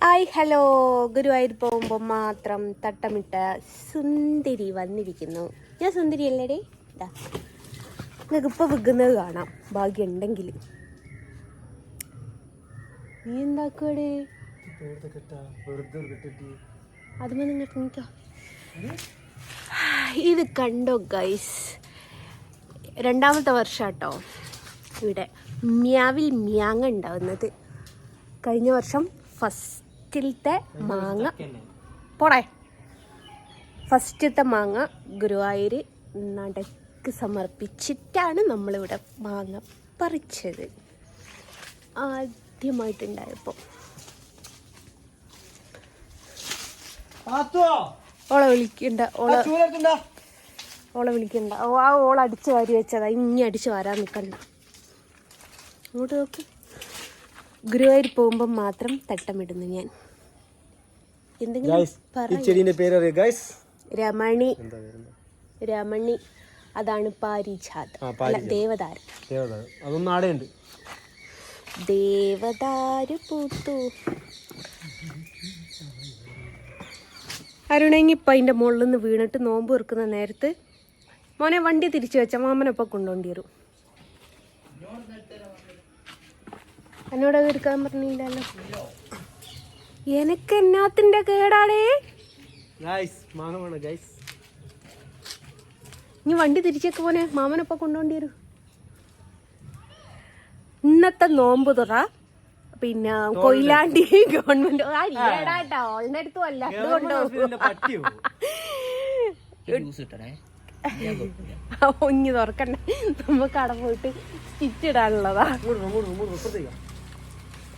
Hi hello, Guruvayur പോകുമ്പോൾ മാത്രം തട്ടമിട്ട സുന്ദരി വന്നിരിക്കുന്നു. ഞാൻ സുന്ദരി അല്ലേടേ? ഇതാ നിങ്ങൾക്ക് ഇപ്പോൾ വിൽക്കുന്നത് കാണാം, ഭാഗ്യം ഉണ്ടെങ്കിൽ. നീ എന്താക്കുവടേ? അതുമേ നിങ്ങൾക്ക് നിൽക്കാം. ഇത് കണ്ടോ ഗൈസ്, രണ്ടാമത്തെ വർഷം കേട്ടോ ഇവിടെ മ്യാവിൽ മ്യാങ്ങ ഉണ്ടാവുന്നത്. കഴിഞ്ഞ വർഷം ഫസ്റ്റത്തെ മാങ്ങ ഗുരുവായൂർ നടക്ക് സമർപ്പിച്ചിട്ടാണ് നമ്മളിവിടെ മാങ്ങ പറിച്ചത്. ആദ്യമായിട്ടുണ്ടായപ്പോൾ ഓളെ വിളിക്കണ്ട, ഓളെ അടിച്ചു വാരി വെച്ചതാ. ഇനി അടിച്ചു വാരാൻ നിൽക്കണ്ട. അങ്ങോട്ട് നോക്കി. ഗുരുവായൂർ പോകുമ്പോൾ മാത്രം തട്ടമിടുന്നു ഞാൻ. എന്തെങ്കിലും രമണി, അതാണ് പാരിജാത, ദേവദാരു. ദേവദാരു പൂത്തു. അരുണെങ്കിപ്പ അതിൻ്റെ മുകളിൽ നിന്ന് വീണിട്ട് നോമ്പ് വെറുക്കുന്ന നേരത്ത് മോനെ വണ്ടി തിരിച്ചു വെച്ച മാമനൊപ്പം കൊണ്ടുപോണ്ടി വരും. എന്നോടത് എടുക്കാൻ പറഞ്ഞില്ലല്ലോ. എനക്ക് എന്നാത്തിന്റെ കേടാടേ? ഇനി വണ്ടി തിരിച്ചേക്ക് പോനെ, മാമനൊപ്പം കൊണ്ടുപോണ്ടി വരും. ഇന്നത്തെ നോമ്പ് തുറ പിന്നെ കൊയിലാണ്ടി ഗവൺമെന്റ് ഓളുടെ അടുത്തും അല്ല, ഒഞ്ഞ് തുറക്കണ്ടേ, നമുക്ക് അവിടെ പോയിട്ട് സ്റ്റിച്ചിടാനുള്ളതാ.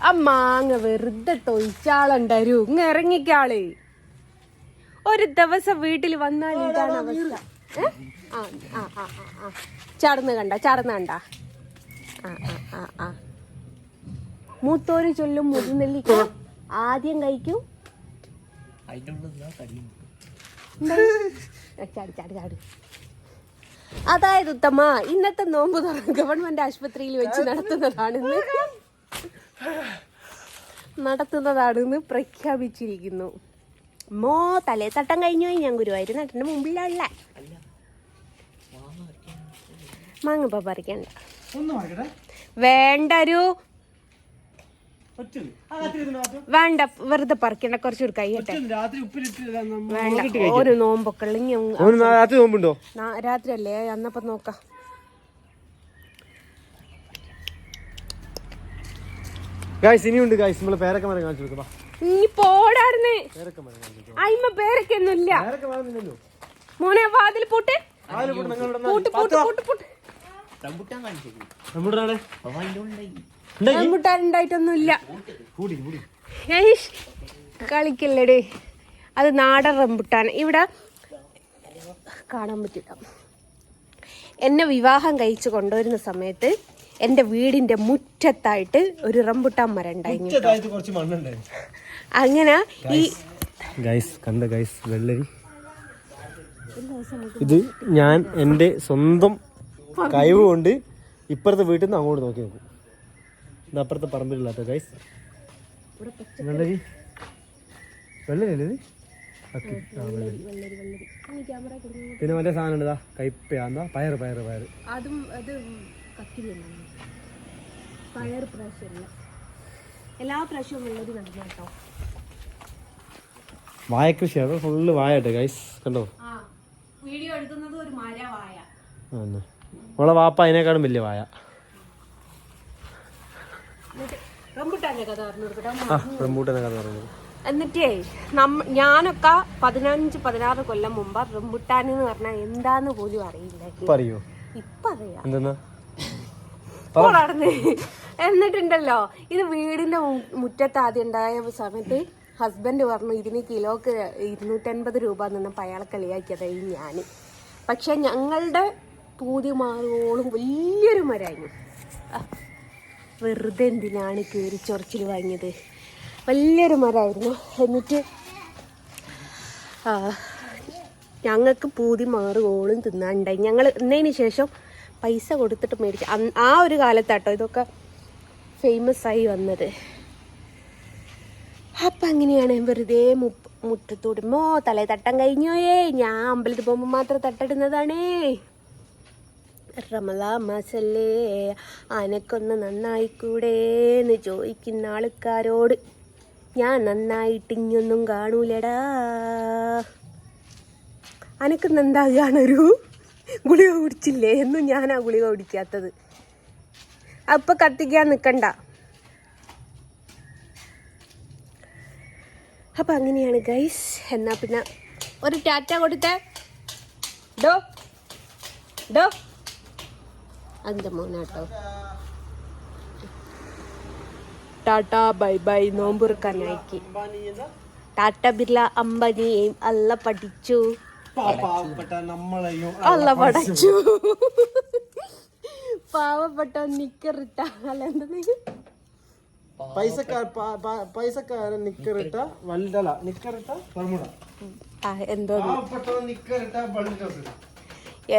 ആ മാങ്ങ വെറുതെ തൊഴിച്ചാളുണ്ടരു. ഇങ്ങ് ഇറങ്ങിക്കാള്. ഒരു ദിവസം വീട്ടിൽ വന്നാൽ ഇതാണ് അവസ്ഥ. ചടന്ന് കണ്ട മൂത്തോര് ചൊല്ലും മുതുനെല്ലിക്ക ആദ്യം കഴിക്കും. ചാടി. അതായത് ഉത്തമ, ഇന്നത്തെ നോമ്പ് ഗവൺമെന്റ് ആശുപത്രിയിൽ വെച്ച് നടത്തുന്നതാണെന്ന് പ്രഖ്യാപിച്ചിരിക്കുന്നു. തലേ തട്ടം കഴിഞ്ഞു പോയി. ഞാൻ ഗുരുവായൂർ നട്ടിന്റെ മുമ്പിലുള്ള മാങ്ങ ഇപ്പൊ പറിക്കണ്ട. വേണ്ട, വെറുതെ പറിക്കണ്ട. കുറച്ചുകൂടി കഴിയട്ടെ. വേണ്ട, ഒരു നോമ്പൊക്കെ രാത്രി അല്ലേ, അന്നപ്പോ നോക്കാം. ഇനിയുണ്ട് നമ്മള് പേരക്കമരം കാണിച്ചു കൊടുക്കാം. ഇനി പോടാടുന്നേ. അയിമ പേരക്കൊന്നുമില്ല മോനെ. വാതിൽ പൂട്ട്. റംബുട്ടാനുണ്ടായിട്ടൊന്നുമില്ല. കളിക്കല്ലേടേ, അത് നാടൻ റംബുട്ടാൻ. ഇവിടെ കാണാൻ പറ്റില്ല. എന്നെ വിവാഹം കഴിച്ചു കൊണ്ടുവരുന്ന സമയത്ത് എൻ്റെ വീടിൻ്റെ മുറ്റത്തായിട്ട് ഒരു റംബുട്ടാൻ മരം ഉണ്ടായിരുന്നു. അങ്ങനെ ഈ വെള്ളരി ഇത് ഞാൻ എൻ്റെ സ്വന്തം കഴിവ് കൊണ്ട് ഇപ്പുറത്തെ വീട്ടിൽ നിന്ന് അങ്ങോട്ട് നോക്കി നോക്കും. ഇത് അപ്പുറത്തെ പറമ്പിലില്ലാത്ത ഗൈസ് വെള്ളരി. വെള്ളരി പിന്നെ മറ്റേ സാധനം ഉണ്ട്, കയ്പ പയറ്. അതും അത് പയർ പ്രാവശ്യമല്ല, എല്ലാ പ്രാവശ്യവും വെള്ളരി നടന്നു കേട്ടോ. വായ കൃഷിയാണ്, ഫുള്ള് വായ ഗൈസ്. കണ്ടോ വീഡിയോ എടുക്കുന്നത് ഒരു മര വായ. നമ്മളെ വാപ്പ അതിനേക്കാളും വലിയ വായ. റംബുട്ടാന്റെ കഥ പറഞ്ഞു. എന്നിട്ടേ ഞാനൊക്കെ 15-16 കൊല്ലം മുമ്പ് റംബുട്ടാൻ എന്ന് പറഞ്ഞാൽ എന്താന്ന് പോലും അറിയില്ല. ഇപ്പൊ അറിയാം. എന്നിട്ടുണ്ടല്ലോ, ഇത് വീടിന്റെ മുറ്റത്ത് ആദ്യം ഉണ്ടായ സമയത്ത് ഹസ്ബൻഡ് പറഞ്ഞു ഇതിന് കിലോക്ക് 250 രൂപ നിന്നപ്പോൾ അയാളെ കളിയാക്കിയതായി ഞാൻ. പക്ഷെ ഞങ്ങളുടെ പൂതി മാറുവോളും വലിയൊരു മരമായിരുന്നു. വെറുതെ എന്തിനാണ് കയറി ചൊറിച്ചിൽ വാങ്ങിയത്. വലിയൊരു മരമായിരുന്നു. എന്നിട്ട് ഞങ്ങൾക്ക് പൂതി മാറുവോളും തിന്നാണ്ടായി. ഞങ്ങൾ ഇന്നതിന് ശേഷം പൈസ കൊടുത്തിട്ട് മേടിച്ചു. ആ ഒരു കാലത്താട്ടോ ഇതൊക്കെ ഫേമസ് ആയി വന്നത്. അപ്പം അങ്ങനെയാണ് വെറുതെ മുറ്റത്തൂടുമ്പോ തലേ തട്ടം കഴിഞ്ഞോയേ. ഞാൻ അമ്പലത്തിൽ പോകുമ്പോൾ മാത്രം തട്ടിടുന്നതാണേ. റമലാ മാസല്ലേ അനക്കൊന്ന് നന്നായിക്കൂടെ എന്ന് ചോദിക്കുന്ന ആൾക്കാരോട് ഞാൻ നന്നായിട്ട് ഇങ്ങൊന്നും കാണൂലടാ. അനക്കൊന്ന് എന്താ കാണൊരു ഗുളിക കുടിച്ചില്ലേ എന്നും ഞാനാ ഗുളിക കുടിക്കാത്തത്. അപ്പം കത്തിക്കാൻ നിൽക്കണ്ട. അപ്പം അങ്ങനെയാണ് ഗൈസ്. എന്നാൽ പിന്നെ ഒരു ടാറ്റ കൊടുത്തേ. ഡോ ഡോ അതിൻ്റെ മോനാട്ടോ. Tata bye bye. നോമ്പുറക്കാനായിക്ക് ടാറ്റ ബിർല അംബാനിയെയും അല്ല പഠിച്ചു അല്ല പഠിച്ചു. പാവപ്പെട്ട നിക്കറിട്ട അല്ല എന്താ പൈസക്കാരൻ നിക്കറിട്ട വലുതല നിക്കറിട്ട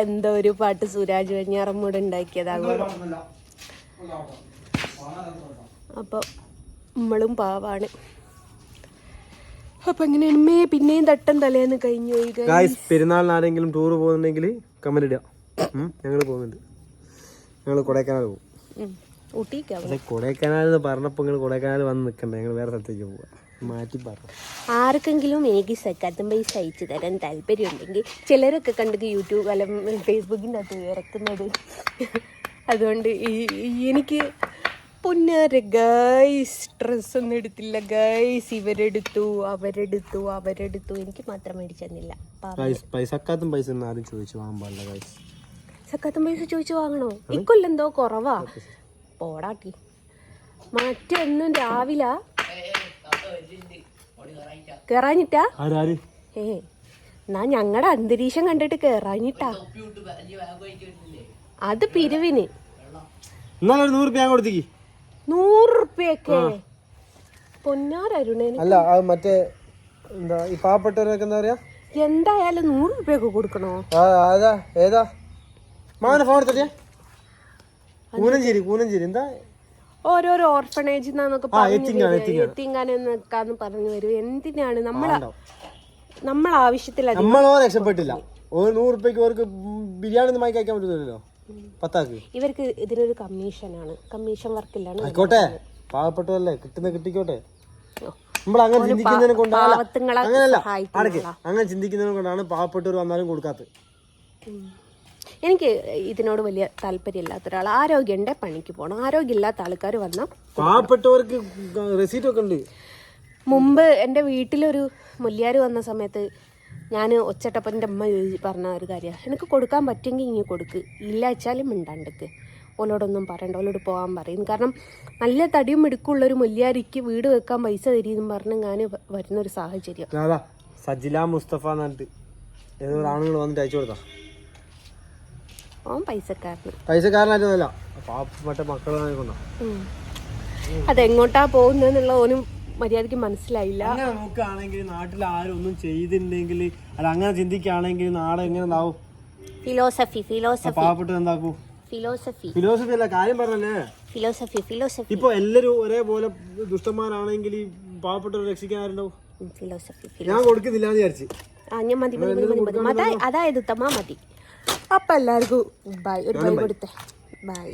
എന്തോ ഒരു പാട്ട് സുരാജ് വെഞ്ഞാറമ്മൂട് ഉണ്ടാക്കിയതാണ്. അപ്പൊ നമ്മളും പാവാണ്. അപ്പൊ എങ്ങനെയാണ് പിന്നെയും തട്ടം തലേന്ന് കഴിഞ്ഞു. പെരുന്നാളിന് ആരെങ്കിലും ടൂർ പോകുന്നുണ്ടെങ്കിൽ കമന്റ് ഇടുക. ഞങ്ങൾ പോകുന്നുണ്ട്. ഞങ്ങൾ കൊടൈക്കനാൽ പോകും. കൊടൈക്കനാൽ എന്ന് പറഞ്ഞപ്പോ നിങ്ങൾ കൊടൈക്കനാൽ വന്ന് നിൽക്കണ്ട. ഞങ്ങൾ വേറെ സ്ഥലത്തേക്ക് പോവാ. മാറ്റി പറഞ്ഞു. ആർക്കെങ്കിലും എനിക്ക് സക്കാത്തും പൈസ അയച്ചു തരാൻ താല്പര്യം ഉണ്ടെങ്കിൽ ചിലരൊക്കെ കണ്ടിട്ട് യൂട്യൂബ് അല്ല ഫേസ്ബുക്കിൻ്റെ അകത്ത് ഇറക്കുന്നത്. അതുകൊണ്ട് എനിക്ക് പൊന്നാര ഗൈസ് ഡ്രസ്സൊന്നും എടുത്തില്ല ഗൈസ്. ഇവരെടുത്തു അവരെടുത്തു എനിക്ക് മാത്രം മേടിച്ചു തന്നില്ല. സക്കാത്തും പൈസ ആരും ചോദിച്ചു വാങ്ങാൻ പാടില്ല ഗൈസ്. സക്കാത്തും പൈസ ചോദിച്ചു വാങ്ങണോ? ഇക്കൊല്ലെന്തോ കുറവാ. പോടാട്ടി മറ്റൊന്നും രാവിലെ കേറാഞ്ഞിട്ടാ. എന്നാ ഞങ്ങളുടെ അന്തരീക്ഷം കണ്ടിട്ട് കേറാഞ്ഞിട്ടാ. അത് പിരിവിന് 100 റുപ്യൊക്കെ പൊന്നാരുണേ. അല്ല മറ്റേ എന്താ ഈ പാവപ്പെട്ടവരൊക്കെ എന്താ പറയാ, എന്തായാലും 100 റുപ്യൊക്കെ കൊടുക്കണോ? ഏതാ മാന ഫോൺ എടുത്തേ. കൂനഞ്ചേരി എന്താ ഓരോരോ ഓർഫണേജ് എന്നൊക്കെ എത്തിങ്ങാനെന്നൊക്കാന്ന് പറഞ്ഞു വരും. എന്തിനാണ് നമ്മളെ ആവശ്യത്തില. നമ്മളോ രക്ഷപ്പെട്ടില്ല. 100 റുപ്യക്ക് അവർക്ക് ബിരിയാണി വാങ്ങി കഴിക്കാൻ പറ്റുന്നില്ലല്ലോ. ഇവർക്ക് ഇതിനൊരു കമ്മീഷനാണ്. കമ്മീഷൻ വർക്കില്ലാണ്. ആയിക്കോട്ടെ, പാവപ്പെട്ടതല്ലേ, കിട്ടിക്കോട്ടെ. നമ്മൾ അങ്ങനെ ചിന്തിക്കുന്നതിനെ കൊണ്ടാണ് അങ്ങനെ ചിന്തിക്കുന്നതിനെ കൊണ്ടാണ് പാവപ്പെട്ടവർ വന്നാലും കൊടുക്കാത്തത്. എനിക്ക് ഇതിനോട് വലിയ താല്പര്യമില്ലാത്ത ഒരാൾ. ആരോഗ്യം ഉണ്ടെ പണിക്ക് പോകണം. ആരോഗ്യമില്ലാത്ത ആൾക്കാർ വന്നാൽ പാവപ്പെട്ടവർക്ക് റെസീറ്റ് ഒക്കെ ഉണ്ട്. മുമ്പ് എൻ്റെ വീട്ടിലൊരു മുല്യാർ വന്ന സമയത്ത് ഞാൻ ഒച്ചട്ടപ്പം എൻ്റെ അമ്മ പറഞ്ഞ ഒരു കാര്യമാണ്, എനിക്ക് കൊടുക്കാൻ പറ്റുമെങ്കിൽ ഇങ്ങനെ കൊടുക്ക്, ഇല്ല വെച്ചാലും മിണ്ടാണ്ടക്ക്, ഓലോടൊന്നും പറയണ്ട, ഓലോട് പോകാൻ പറയും. കാരണം നല്ല തടിയും മിടുക്കുള്ളൊരു മുല്യാരിക്ക് വീട് വെക്കാൻ പൈസ തരീന്നും പറഞ്ഞ് ഞാൻ വരുന്നൊരു സാഹചര്യം. സജില മുസ്തഫ ഏതോ ആണുങ്ങൾ വന്നിട്ട് അയച്ചു കൊടുത്താ. ഓൻ പൈസക്കാരനായിട്ടല്ല, പാവപ്പെട്ട മക്കളെ കൊണ്ടാ. അതെങ്ങോട്ടാ പോകുന്നതെന്നുള്ള ഓനും മര്യാദക്ക് മനസ്സിലായില്ല. അങ്ങനെ നോക്കുകയാണെങ്കിൽ നാട്ടിൽ ആരും ഒന്നും ചെയ്തിട്ടുണ്ടെങ്കിൽ അല്ല, അങ്ങനെ ചിന്തിക്കുകയാണെങ്കിൽ നാട് എങ്ങനെ ഉണ്ടാവും? ഫിലോസഫി പാവപ്പെട്ട എന്താക്കൂ? ഫിലോസഫി അല്ല, കാര്യം പറഞ്ഞല്ലേ. ഫിലോസഫി ഇപ്പൊ എല്ലാരും ഒരേപോലെ ദുഷ്ടന്മാരാണെങ്കിൽ പാവപ്പെട്ടവരെ രക്ഷിക്കാൻ ആരുണ്ടാവും? ഞാൻ കൊടുക്കുന്നില്ല എന്ന് വിചാരിച്ചു. അതായത് തമാ മതി. അപ്പൊ എല്ലാവർക്കും ബൈ. ഒരു ബൈ കൊടുത്തേ. ബൈ.